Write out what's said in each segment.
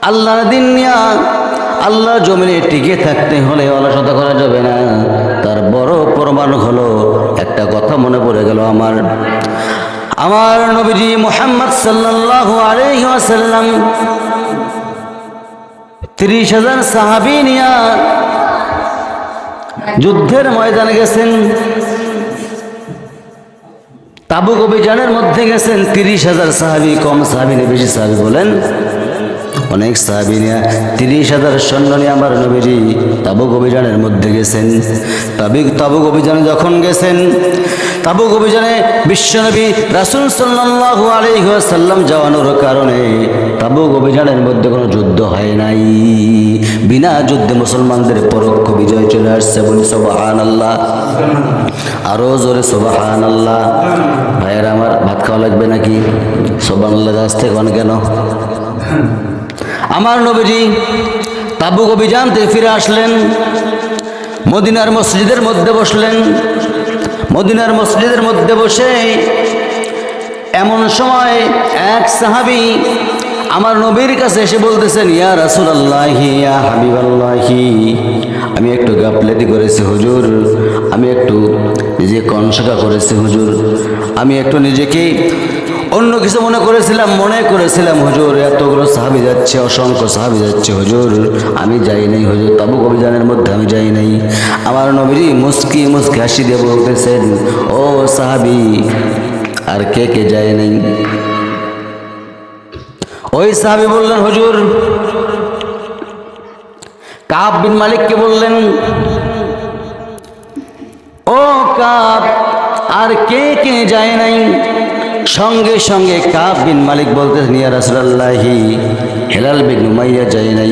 আল্লাহর দিন নিয়া আল্লাহর জমিনে টিকে থাকতে হলে অলসতা করা যাবে না। তার বড় প্রমাণ হলো একটা কথা মনে পড়ে গেল আমার নবীজি মুহাম্মদ সাল্লাল্লাহু আলাইহি ওয়াসাল্লাম 30,000 সাহাবী নিয়া যুদ্ধের ময়দানে গেছেন। তাবুক অভিযানের মধ্যে গেছেন 30,000 সাহাবী, কম সাহাবী না বেশি সাহাবী বলেন? অনেক সাহাবী নিয়ে 30,000 সৈন্য নিয়ে আমার নবীজি তাবুক অভিযানের মধ্যে গেছেন। তাবুক অভিযানে যখন গেছেন, তাবুক অভিযানে বিশ্বনবী রাসূল সাল্লাল্লাহু আলাইহি ওয়াসাল্লাম যাওয়ানোর কারণে তাবুক অভিযানের মধ্যে কোনো যুদ্ধ হয় নাই। বিনা যুদ্ধে মুসলমানদের পরোক্ষ বিজয় চলে আসছে। বলি সুবহানাল্লাহ, আরো জোরে সুবহানাল্লাহ। ভাইয়েরা আমার, ভাত খাওয়া লাগবে নাকি? সুবহানাল্লাহ গাছ থেকে কেন? আমার নবীজি তাবুক অভিযান থেকে ফিরে আসলেন, মদিনার মসজিদের মধ্যে বসলেন। মদিনার মসজিদের মধ্যে বসে এমন সময় এক সাহাবী আমার নবীর কাছে এসে বলতেছেন, ইয়া রাসূলুল্লাহি, ইয়া হাবিবাল্লাহি, আমি একটু গাফলেতি করেছি হুজুর, আমি একটু নিজে কনশকা করেছি হুজুর, আমি একটু নিজেকে অন্য কিছু মনে করেছিলাম হুজুর। এতগুলো সাহাবী যাচ্ছে, অসংখ্য সাহাবী যাচ্ছে হুজুর, আমি যাই নাই হুজুর, তাবুক অভিযানের মধ্যে আমি যাই নাই। আমার নবীজি মুস্কি মুস্কি হাসি দিয়ে বলতেছেন, ও সাহাবী, আর কে কে যায় নাই? ওই সাহাবী বললেন, হুজুর কাব বিন মালিককে বললেন, ও কাব, আর কে কে যায় নাই? সঙ্গে সঙ্গে কাব বিন মালিক বলতেছেন, ইয়া রাসূলুল্লাহি, হিলাল বিন উমাইয়া যায় নাই,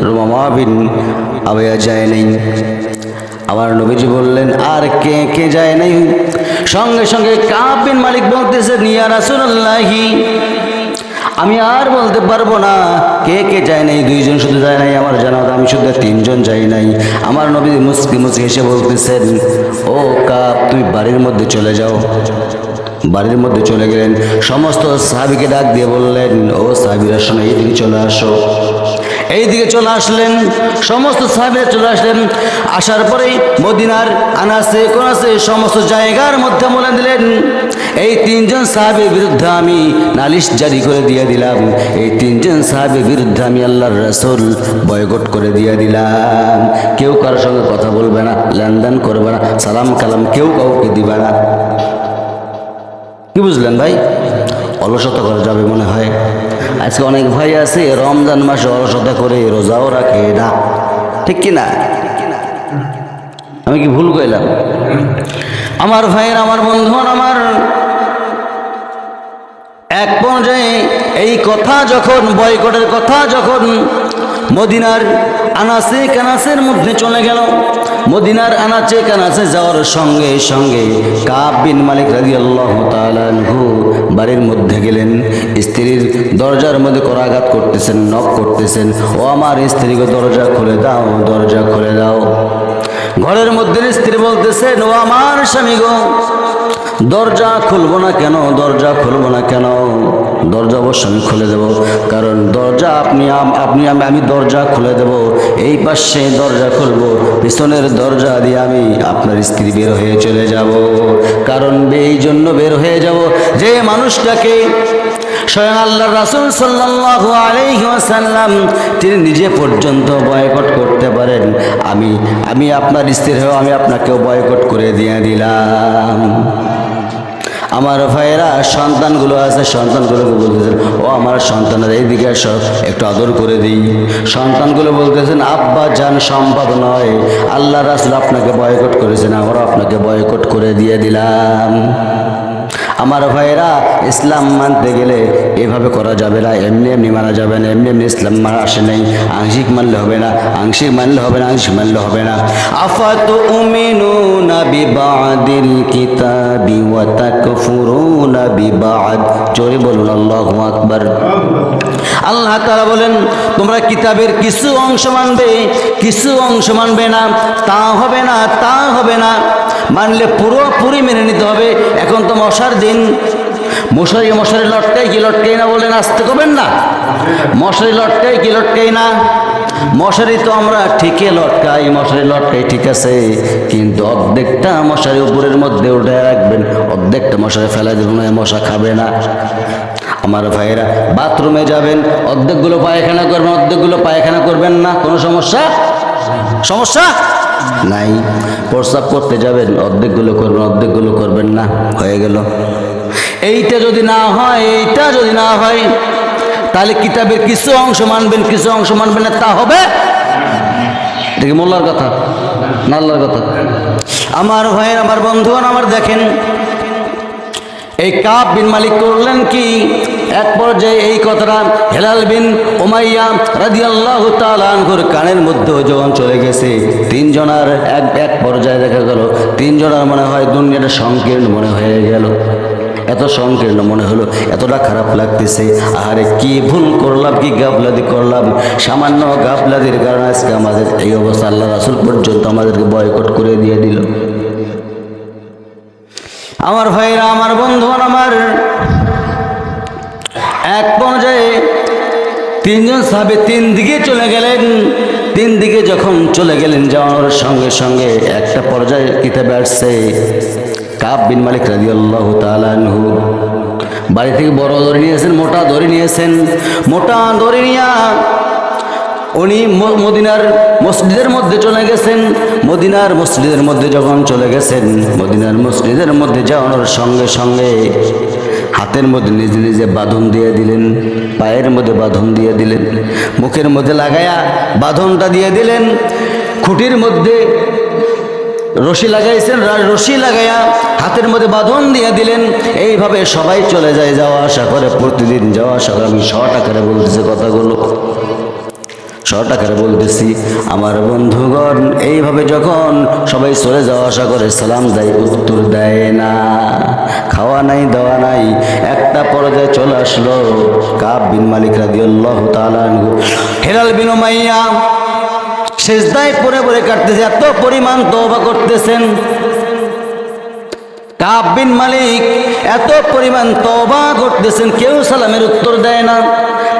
রুমামা বিন আওয়া যায় নাই। আমার নবীজি বললেন, আর কে কে যায় নাই? সঙ্গে সঙ্গে কাব বিন মালিক বলতেছেন, ইয়া রাসূলুল্লাহি, আমি আর বলতে পারবো না কে কে যায় নাই, 2 জন শুধু যায় নাই আমার জানা, আমি শুধু 3 জন যাই নাই। আমার নবী মুস্কি মুস্কি হেসে বলতেছেন, ও কাব, তুমি বাড়ির মধ্যে চলে যাও। বাড়ির মধ্যে চলে গেলেন, সমস্ত সাহাবীকে ডাক দিয়ে বললেন, ও সাহাবীরা শোনো, এইদিকে চলে আসো। এইদিকে চলে আসলেন, সমস্ত সাহাবীরা চলে আসলেন। আসার পরেই মদিনার আনাসে কোনাসে সমস্ত জায়গার মধ্যে বলে দিলেন, এই 3 জন সাহাবীর বিরুদ্ধে আমি নালিশ জারি করে দিয়ে দিলাম, এই 3 জন সাহাবীর বিরুদ্ধে আমি আল্লাহর রাসূল বয়কট করে দিয়ে দিলাম। কেউ কারোর সঙ্গে কথা বলবে না, লেনদেন করবে না, সালাম কালাম কেউ কাউকে দিবে না। কি বুঝলেন ভাই? অলসতা করা যাবে মনে হয়? আজকে অনেক ভাই আছে রমজান মাসে অলসতা করে রোজাও রাখে না, ঠিক কি না? আমি কি ভুল কইলাম? আমার ভাইয়ের, আমার বন্ধুগণ, আমার এক পর্যায়ে এই কথা যখন, বয়কটের কথা যখন মদিনার আনাচে কানাচের মধ্যে চলে গেল, মদিনার আনাচে কানাচে যাওয়ার সঙ্গে সঙ্গে কাব বিন মালিক রাদিয়াল্লাহু তাআলা আনহু বাড়ির মধ্যে গেলেন। স্ত্রীর দরজার মধ্যে করাঘাত করতেছেন, নক করতেছেন, ও আমার স্ত্রীকে দরজা খুলে দাও, দরজা খুলে দাও। ঘরের মধ্যে স্ত্রী বলতেছেন, ও আমার স্বামী গো, দরজা খুলবো না কেন? দরজা খুলবো না কেন? দরজা অবশ্যই আমি খুলে দেব, কারণ দরজা আমি দরজা খুলে দেব, এই পাশে দরজা খুলবো, পিছনের দরজা দিয়ে আমি আপনার স্ত্রী বের হয়ে চলে যাব। কারণ এই জন্য বের হয়ে যাব, যে মানুষটাকে স্বয়ং আল্লাহর রাসূল সাল্লাল্লাহু আলাইহি ওয়াসাল্লাম তিনি নিজে পর্যন্ত বয়কট করতে পারেন, আমি আপনার স্ত্রী হয়ে আমি আপনাকেও বয়কট করে দিয়ে দিলাম। আমার ভাইয়েরা, সন্তানগুলো আছে, সন্তানগুলোকে বলতেছেন, ও আমার সন্তানেরা এইদিকে সব একটু আদর করে দিই। সন্তানগুলো বলতেছেন, আব্বা জান, সম্ভব নয়, আল্লাহ রাসূল আপনাকে বয়কট করেছেন, আমরা আপনাকে বয়কট করে দিয়ে দিলাম। আমার ভাইয়েরা, ইসলাম মানতে গেলে এভাবে করা যাবে না, এমনি এমনি মানা যাবে না, এমনি এমনি ইসলাম মানা আসে নাই। আংশিক মানলে হবে না, আংশিক মানলে হবে না, আংশিক মানলে হবে না। আফাতুমিনুনা বিবাদিল কিতাবি ওয়া তাকফুরুনা বিবাদ। জোরে বলুন আল্লাহু আকবার। আল্লাহ তাআলা বলেন, তোমরা কিতাবের কিছু অংশ মানবে, কিছু অংশ মানবে না, তা হবে না, তা হবে না। মানলে পুরোপুরি মেনে নিতে হবে। এখন তো মশার দিন, মশারি মশারি লটকাই কি লটকাই না বলেন, আসতে করবেন না। মশারি লটকাই কি লটকাই না? মশারি তো আমরা ঠিকই লটকাই, মশারি লটকাই ঠিক আছে, কিন্তু অর্ধেকটা মশারি উপরের মধ্যে উঠে রাখবেন, অর্ধেকটা মশারি ফেলা দেবেন, মশা খাবে না। আমার ভাইয়েরা, বাথরুমে যাবেন, অর্ধেকগুলো পায়খানা করবেন, অর্ধেকগুলো পায়খানা করবেন না, কোনো সমস্যা সমস্যা নাই। প্রস্রাব করতে যাবেন, অর্ধেকগুলো করবেন, অর্ধেকগুলো করবেন না, হয়ে গেল। এইটা যদি না হয়, এইটা যদি না হয়, তাহলে কিতাবের কিছু অংশ মানবেন, কিছু অংশ মানবেন না, তা হবে? এটা কি মোল্লার কথা না আল্লাহর কথা? আমার ভাইয়ের, আমার বন্ধুগণ, আমার দেখেন এই কাব বিন মালিক করলেন কি, এক পর্যায়ে এই কথাটা হেলাল বিন উমাইয়া রাদিয়াল্লাহু তাআলা আনহুর কানের মধ্যে যখন চলে গেছে, তিনজনার এক পর্যায়ে দেখা গেল তিনজনার মনে হয় দুনিয়াটা সংকীর্ণ মনে হয়ে গেল, এত সংকীর্ণ মনে হলো, এতটা খারাপ লাগতেছে। আরে কি ভুল করলাম, কি গাফলাদি করলাম, সামান্য গাফলাদির কারণে আজকে আমাদের এই অবস্থা। আল্লাহ রাসূল পর্যন্ত আমাদেরকে বয়কট করে দিয়ে দিল। আমার ভাইরা, আমার বন্ধুগণ, আমার এক পর্যায়ে তিনজন সাহাবী তিন দিকে চলে গেলেন। তিন দিকে যখন চলে গেলেন, যাওয়ার সঙ্গে সঙ্গে একটা পর্যায়ে কিতাবে আসছে কাব বিন মালিক রাদিয়াল্লাহু তাআলা আনহু বাড়ি থেকে বড় দড়ি নিয়েছেন, মোটা দড়ি নিয়েছেন। মোটা দড়ি নিয়া উনি মদিনার মসজিদের মধ্যে চলে গেছেন। মদিনার মসজিদের মধ্যে যখন চলে গেছেন, মদিনার মসজিদের মধ্যে যাওয়ানোর সঙ্গে সঙ্গে হাতের মধ্যে নিজে নিজে বাঁধন দিয়ে দিলেন, পায়ের মধ্যে বাঁধন দিয়ে দিলেন, মুখের মধ্যে লাগায়া বাঁধনটা দিয়ে দিলেন, খুঁটির মধ্যে রশি লাগাইছেন, রশি লাগাইয়া হাতের মধ্যে বাঁধন দিয়ে দিলেন। এইভাবে সবাই চলে যায়, যাওয়া আসা করে, প্রতিদিন যাওয়া আসা করে। আমি শর্ট আকারে বলতেছি কথাগুলো, শর্ট আকারে বলতেছি। আমার বন্ধুগণ, এইভাবে যখন সবাই চলে যাওয়া আসা করে, সালাম দেয়, উত্তর দেয় না, খাওয়া নাই দেওয়া নাই। একটা পর্যায়ে চলে আসলো কাব বিন মালিক রাদিয়াল্লাহু তাআলা আনহু, হেলাল বিন উমাইয়া সেজদায় পড়ে পড়ে কাটতেছে, এত পরিমাণ তওবা করতেছেন। কাব বিন মালিক এত পরিমাণ তওবা করতেছেন, কেউ সালামের উত্তর দেয় না,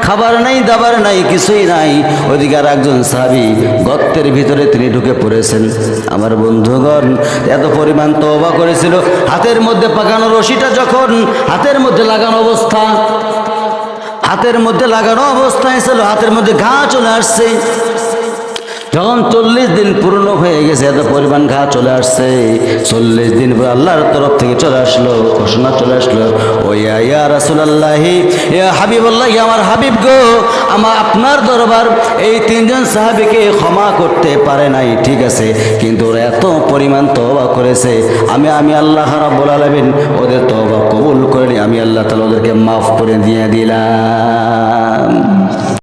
খাবার নাই, দাবার নাই, কিছুই নাই। ওইদিকে আর একজন সাহাবী গর্তের ভিতরে তিনি ঢুকে পড়েছেন। আমার বন্ধুগণ, এত পরিমাণ তওবা করেছিল, হাতের মধ্যে পাকানো রশিটা যখন হাতের মধ্যে লাগানো অবস্থা, হাতের মধ্যে লাগানো অবস্থায় ছিল, হাতের মধ্যে ঘা চলে আসছে। যখন 40 দিন পূর্ণ হয়ে গেছে, এত পরিমাণ ঘা চলে আসছে, 40 দিন পর আল্লাহর তরফ থেকে চলে আসলো, ঘোষণা চলে আসলো, ও ইয়া রাসূলুল্লাহি, ইয়া হাবিবাল্লাহ, আমার হাবিব গো, আমার আপনার দরবার এই তিনজন সাহাবীকে ক্ষমা করতে পারে নাই, ঠিক আছে, কিন্তু ওরা এত পরিমাণ তওবা করেছে, আমি আল্লাহ রাব্বুল আলামিন ওদের তওবা কবুল করে নি, আমি আল্লাহ তাআলা ওদেরকে মাফ করে দিয়ে দিলাম।